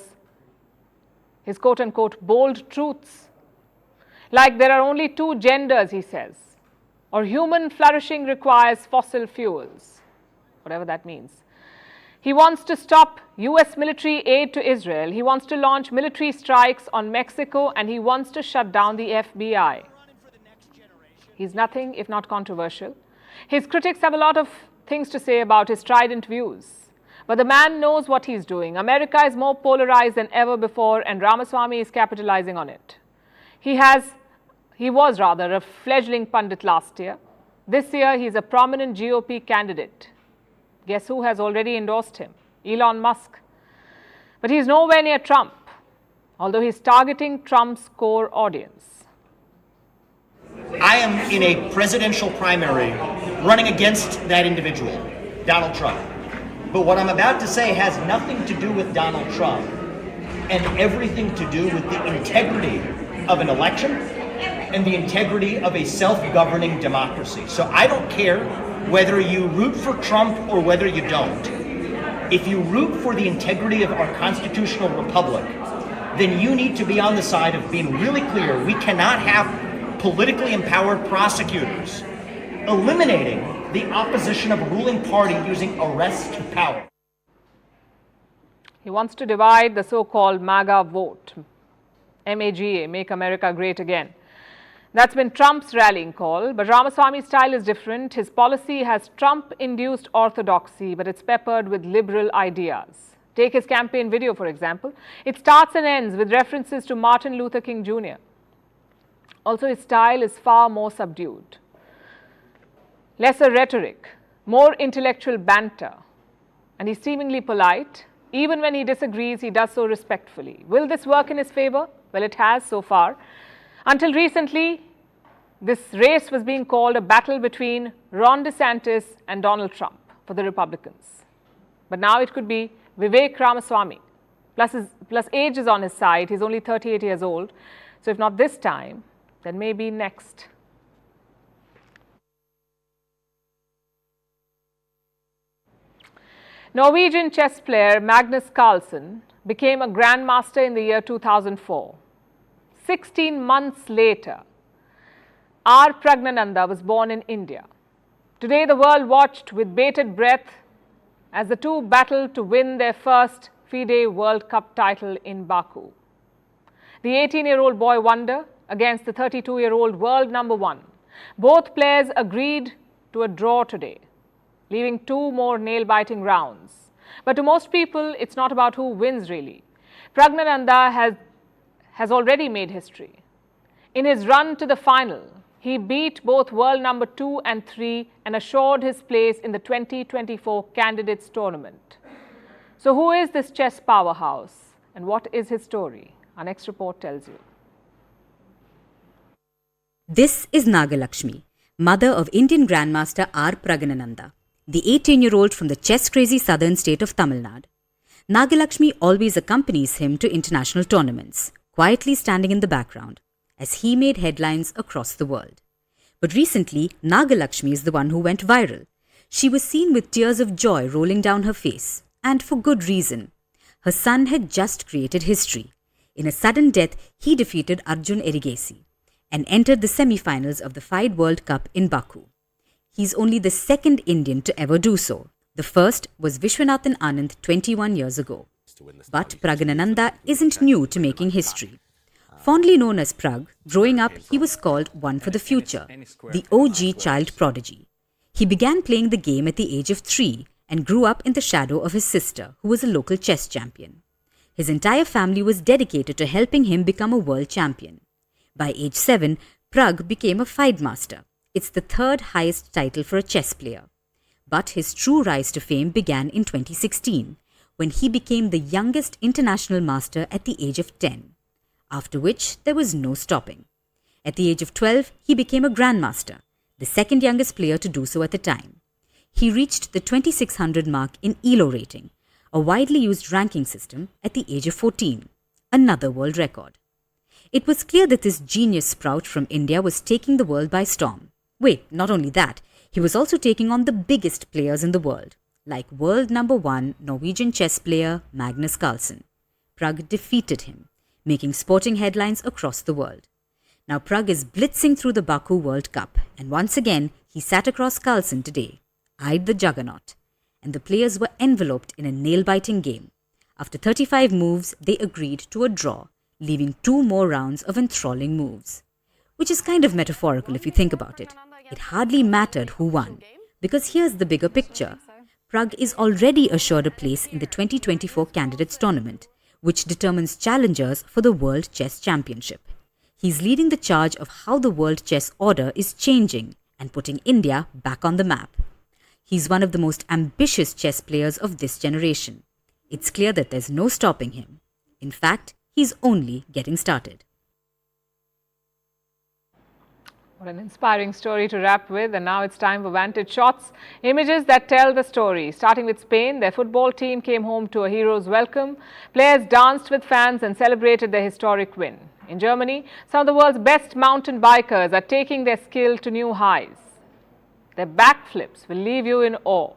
his quote-unquote bold truths. Like there are only two genders, he says, or human flourishing requires fossil fuels, whatever that means. He wants to stop US military aid to Israel. He wants to launch military strikes on Mexico, and he wants to shut down the FBI. He's nothing if not controversial. His critics have a lot of things to say about his strident views. But the man knows what he's doing. America is more polarized than ever before, and Ramaswamy is capitalizing on it. He was a fledgling pundit last year. This year, he's a prominent GOP candidate. Guess who has already endorsed him? Elon Musk. But he's nowhere near Trump, although he's targeting Trump's core audience. I am in a presidential primary running against that individual, Donald Trump. But what I'm about to say has nothing to do with Donald Trump and everything to do with the integrity of an election and the integrity of a self-governing democracy. So I don't care whether you root for Trump or whether you don't. If you root for the integrity of our constitutional republic, then you need to be on the side of being really clear. We cannot have politically empowered prosecutors eliminating the opposition of a ruling party using arrest power. He wants to divide the so-called MAGA vote, MAGA, Make America Great Again. That's been Trump's rallying call, but Ramaswamy's style is different. His policy has Trump-induced orthodoxy, but it's peppered with liberal ideas. Take his campaign video, for example. It starts and ends with references to Martin Luther King Jr. Also, his style is far more subdued. Lesser rhetoric, more intellectual banter, and he's seemingly polite. Even when he disagrees, he does so respectfully. Will this work in his favor? Well, it has so far. Until recently, this race was being called a battle between Ron DeSantis and Donald Trump for the Republicans. But now it could be Vivek Ramaswamy. Plus age is on his side. He's only 38 years old. So if not this time, then maybe next. Norwegian chess player Magnus Carlsen became a grandmaster in the year 2004. 16 months later, R. Pragnananda was born in India. Today, the world watched with bated breath as the two battled to win their first FIDE World Cup title in Baku. The 18-year-old boy wonder against the 32-year-old world number one. Both players agreed to a draw today, leaving two more nail-biting rounds. But to most people, it's not about who wins really. Pragnananda has already made history. In his run to the final, he beat both world number 2 and 3 and assured his place in the 2024 Candidates Tournament. So who is this chess powerhouse and what is his story? Our next report tells you. This is Nagalakshmi, mother of Indian Grandmaster R. Pragnananda, the 18-year-old from the chess-crazy southern state of Tamil Nadu. Nagalakshmi always accompanies him to international tournaments, quietly standing in the background, as he made headlines across the world. But recently, Nagalakshmi is the one who went viral. She was seen with tears of joy rolling down her face, and for good reason. Her son had just created history. In a sudden death, he defeated Arjun Erigesi and entered the semi-finals of the FIDE World Cup in Baku. He's only the second Indian to ever do so. The first was Vishwanathan Anand 21 years ago. But Pragnananda isn't new to making history. Fondly known as Prag, growing up he was called one for the future, the OG child prodigy. He began playing the game at the age of 3 and grew up in the shadow of his sister, who was a local chess champion. His entire family was dedicated to helping him become a world champion. By age 7, Prag became a FIDE master. It's the third highest title for a chess player. But his true rise to fame began in 2016, when he became the youngest international master at the age of 10. After which, there was no stopping. At the age of 12, he became a grandmaster, the second youngest player to do so at the time. He reached the 2600 mark in ELO rating, a widely used ranking system, at the age of 14, another world record. It was clear that this genius sprout from India was taking the world by storm. Wait, not only that, he was also taking on the biggest players in the world, like world number 1 Norwegian chess player Magnus Carlsen. Prag defeated him, making sporting headlines across the world. Now Prag is blitzing through the Baku World Cup, and once again he sat across Carlsen today, eyed the juggernaut, and the players were enveloped in a nail-biting game. After 35 moves, they agreed to a draw, leaving 2 more rounds of enthralling moves. Which is kind of metaphorical if you think about it. It hardly mattered who won, because here's the bigger picture. Prag is already assured a place in the 2024 Candidates Tournament, which determines challengers for the World Chess Championship. He's leading the charge of how the world chess order is changing and putting India back on the map. He's one of the most ambitious chess players of this generation. It's clear that there's no stopping him. In fact, he's only getting started. What an inspiring story to wrap with. And now it's time for Vantage Shots, images that tell the story. Starting with Spain, their football team came home to a hero's welcome. Players danced with fans and celebrated their historic win. In Germany, some of the world's best mountain bikers are taking their skill to new highs. Their backflips will leave you in awe.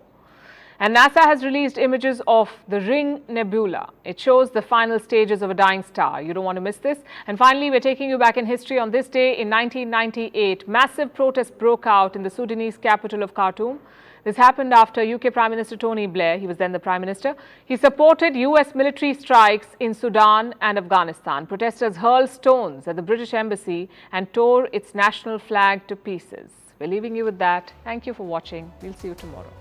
And NASA has released images of the Ring Nebula. It shows the final stages of a dying star. You don't want to miss this. And finally, we're taking you back in history. On this day in 1998, massive protests broke out in the Sudanese capital of Khartoum. This happened after UK Prime Minister Tony Blair, he was then the Prime Minister, he supported US military strikes in Sudan and Afghanistan. Protesters hurled stones at the British Embassy and tore its national flag to pieces. We're leaving you with that. Thank you for watching. We'll see you tomorrow.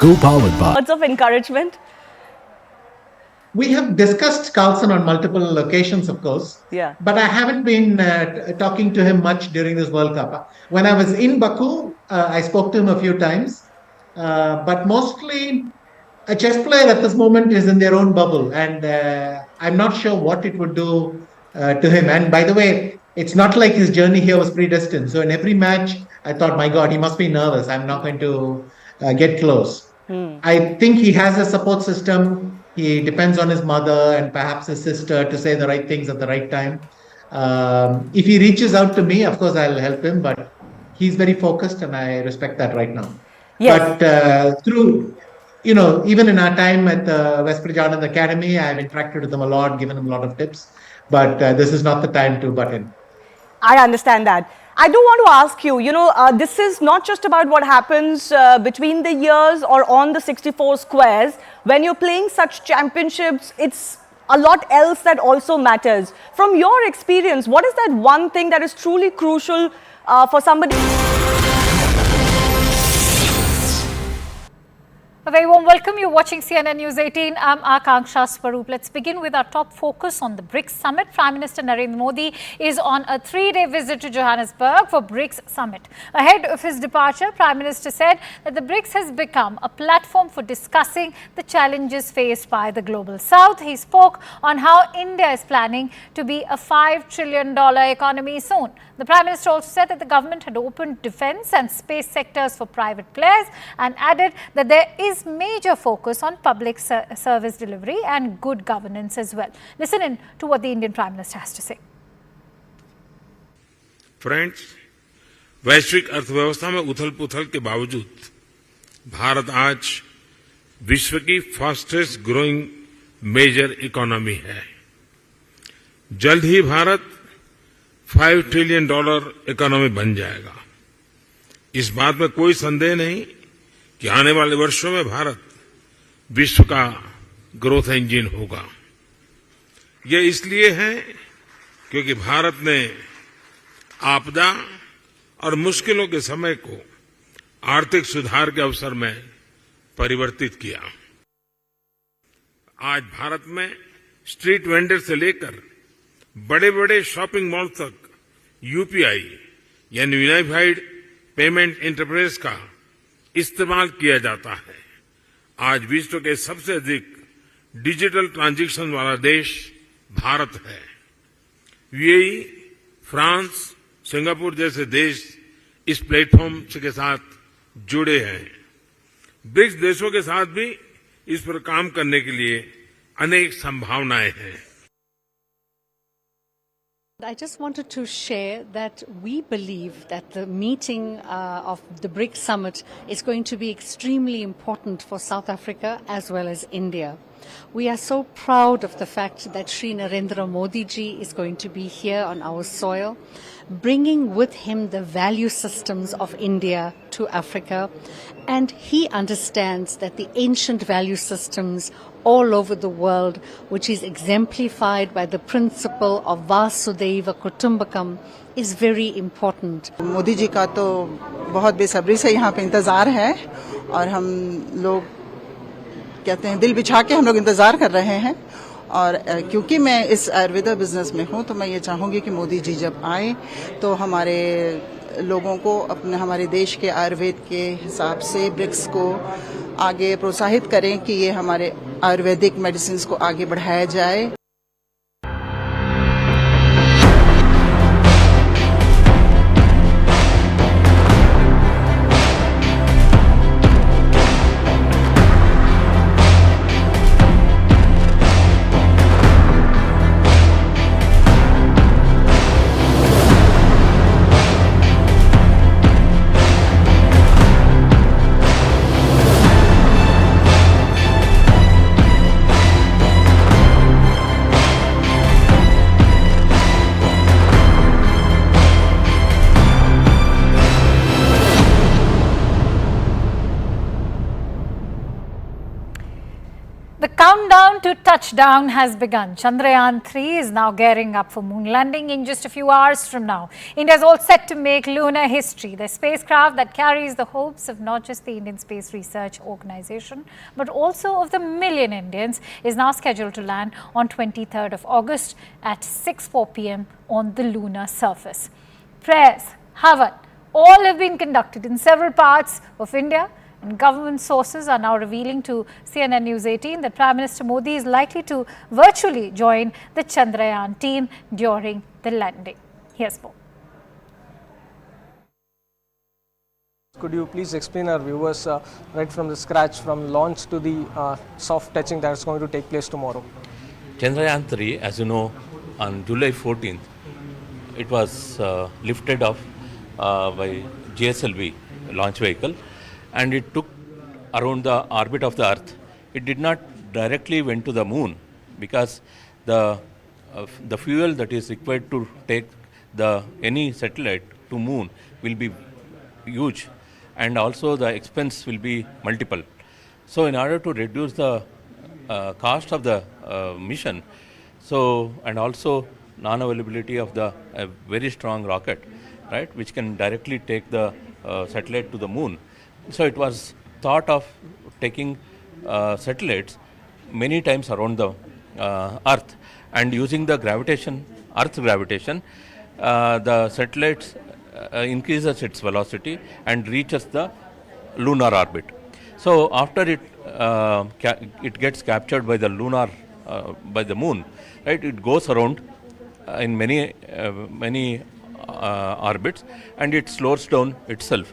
Co-powered by Words of encouragement. We have discussed Carlson on multiple occasions, of course. Yeah. But I haven't been talking to him much during this World Cup. When I was in Baku, I spoke to him a few times. But mostly, a chess player at this moment is in their own bubble. And I'm not sure what it would do to him. And by the way, it's not like his journey here was predestined. So in every match, I thought, my God, he must be nervous. I'm not going to get close. I think he has a support system. He depends on his mother and perhaps his sister to say the right things at the right time. If he reaches out to me, of course, I'll help him. But he's very focused and I respect that right now. Yes. But through, even in our time at the West Prajanan Academy, I've interacted with him a lot, given him a lot of tips. But this is not the time to butt in. I understand that. I do want to ask you, this is not just about what happens between the years or on the 64 squares. When you're playing such championships, it's a lot else that also matters. From your experience, what is that one thing that is truly crucial for somebody? A very warm welcome. You're watching CNN News 18. I'm Akanksha Swaroop. Let's begin with our top focus on the BRICS Summit. Prime Minister Narendra Modi is on a 3-day visit to Johannesburg for BRICS Summit. Ahead of his departure, Prime Minister said that the BRICS has become a platform for discussing the challenges faced by the global south. He spoke on how India is planning to be a $5 trillion economy soon. The Prime Minister also said that the government had opened defence and space sectors for private players and added that there is major focus on public service delivery and good governance as well. Listen in to what the Indian Prime Minister has to say. Friends, वैश्विक अर्थव्यवस्था में उथल-पुथल के बावजूद भारत आज विश्व की fastest growing major economy है। जल्द ही भारत $5 ट्रिलियन इकोनॉमी बन जाएगा। इस बात में कोई संदेह नहीं कि आने वाले वर्षों में भारत विश्व का ग्रोथ इंजन होगा। यह इसलिए है क्योंकि भारत ने आपदा और मुश्किलों के समय को आर्थिक सुधार के अवसर में परिवर्तित किया। आज भारत में स्ट्रीट वेंडर से लेकर बड़े-बड़े शॉपिंग मॉल तक यूपीआई यानी यूनिफाइड पेमेंट इंटरफेस का इस्तेमाल किया जाता है। आज विश्व के सबसे अधिक डिजिटल ट्रांजैक्शन वाला देश भारत है। यूएई, फ्रांस, सिंगापुर जैसे देश इस प्लेटफॉर्म के साथ जुड़े हैं। ब्रिक्स देशों के साथ भी इस पर काम करने के लिए अनेक संभावनाएं हैं। I just wanted to share that we believe that the meeting of the BRIC Summit is going to be extremely important for South Africa as well as India. We are so proud of the fact that Shri Narendra Modi ji is going to be here on our soil, bringing with him the value systems of India to Africa. And he understands that the ancient value systems all over the world, which is exemplified by the principle of Vasudhaiva Kutumbakam, is very important. Modi ji का तो बहुत बेसब्री से यहाँ पे इंतजार है और हम लोग कहते हैं दिल बिछा के हम लोग इंतजार कर रहे हैं। और क्योंकि मैं इस आयुर्वेदा बिजनेस में हूँ तो मैं ये चाहूँगी कि मोदी जी जब आए तो हमारे लोगों को अपने हमारे देश के आयुर्वेद के हिसाब से ब्रिक्स को आगे प्रोत्साहित करें कि ये हमारे आयुर्वेदिक मेडिसिन को आगे बढ़ाया जाए। to touchdown has begun. Chandrayaan 3 is now gearing up for moon landing in just a few hours from now. India is all set to make lunar history. The spacecraft that carries the hopes of not just the Indian Space Research Organization, but also of the million Indians, is now scheduled to land on 23rd of August at 6:04 p.m. on the lunar surface. Prayers, Havan, all have been conducted in several parts of India. And government sources are now revealing to CNN News 18 that Prime Minister Modi is likely to virtually join the Chandrayaan team during the landing. Here's more. Could you please explain our viewers right from the scratch, from launch to the soft touching that is going to take place tomorrow? Chandrayaan 3, as you know, on July 14th, it was lifted off by GSLV launch vehicle, and it took around the orbit of the Earth. It did not directly went to the moon because the fuel that is required to take any satellite to moon will be huge, and also the expense will be multiple. So in order to reduce the cost of the mission, and also non-availability of the very strong rocket, right, which can directly take the satellite to the moon. So it was thought of taking satellites many times around the Earth, and using the Earth's gravitation, the satellites increases its velocity and reaches the lunar orbit. So after it gets captured by the by the moon, right? It goes around in many orbits, and it slows down itself.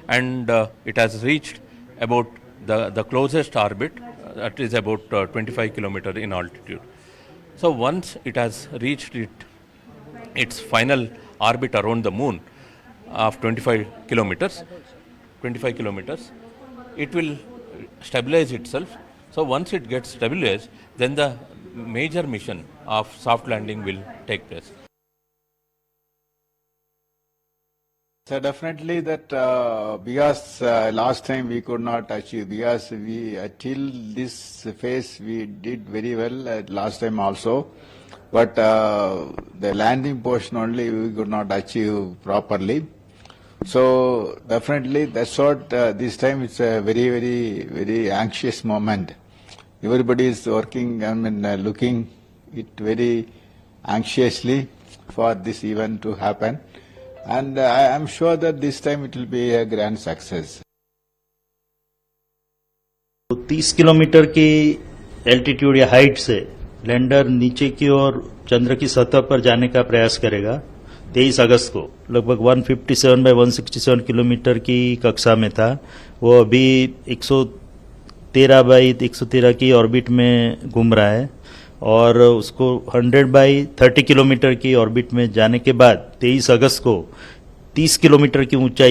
And it has reached about the closest orbit, that is about 25 kilometers in altitude. So once it has reached its final orbit around the moon of 25 kilometers, it will stabilize itself. So once it gets stabilized, then the major mission of soft landing will take place. So definitely that because last time we could not achieve, because till this phase we did very well last time also, but the landing portion only we could not achieve properly. So definitely that's what this time it's a very anxious moment. Everybody is working, looking it very anxiously for this event to happen. And I am sure that this time it will be a grand success. 30 kilometre की altitude या height से lander नीचे की ओर चंद्र की सतह पर जाने का प्रयास करेगा 23 अगस्त को। लगभग 157 बाय 167 किलोमीटर की कक्षा में था। वो अभी 113 बाई 113 की ऑर्बिट में घूम रहा है, और उसको 100 बाई 30 किलोमीटर की ऑर्बिट में जाने के बाद 23 अगस्त को 30 किलोमीटर की ऊंचाई